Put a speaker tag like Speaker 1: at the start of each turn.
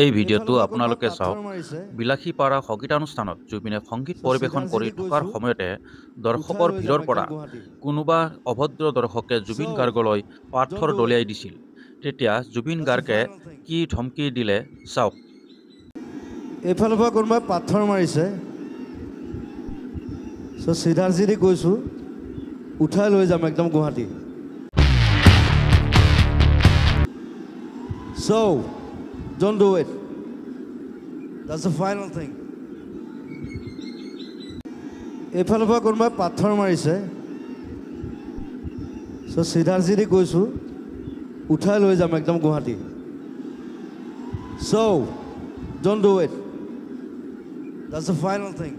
Speaker 1: এই ভিডিঅ'টো আপোনালোকে চাওক। বিলাসীপাৰা সংগীতানুষ্ঠানত জুবিনে সংগীত পৰিৱেশন কৰি থকাৰ সময়তে দৰ্শকৰ ভিৰৰ পৰা কোনোবা অভদ্ৰ দৰ্শকে জুবিন গাৰ্গলৈ পাথৰ দলিয়াই দিছিল। তেতিয়া জুবিন গাৰ্গে কি ধমকি দিলে চাওক।
Speaker 2: এইফালৰ পৰা কোনোবাই পাথৰ মাৰিছে, চিধাচিধি কৈছোঁ উঠাই লৈ যাম একদম Guwahati. So, don't do it. That's the final thing. এইফালৰ পৰা কোনোবাই পাথৰ মাৰিছে, চিধাচিধি কৈছোঁ উঠাই লৈ যাম একদম Guwahati. So, don't do it. That's the final thing.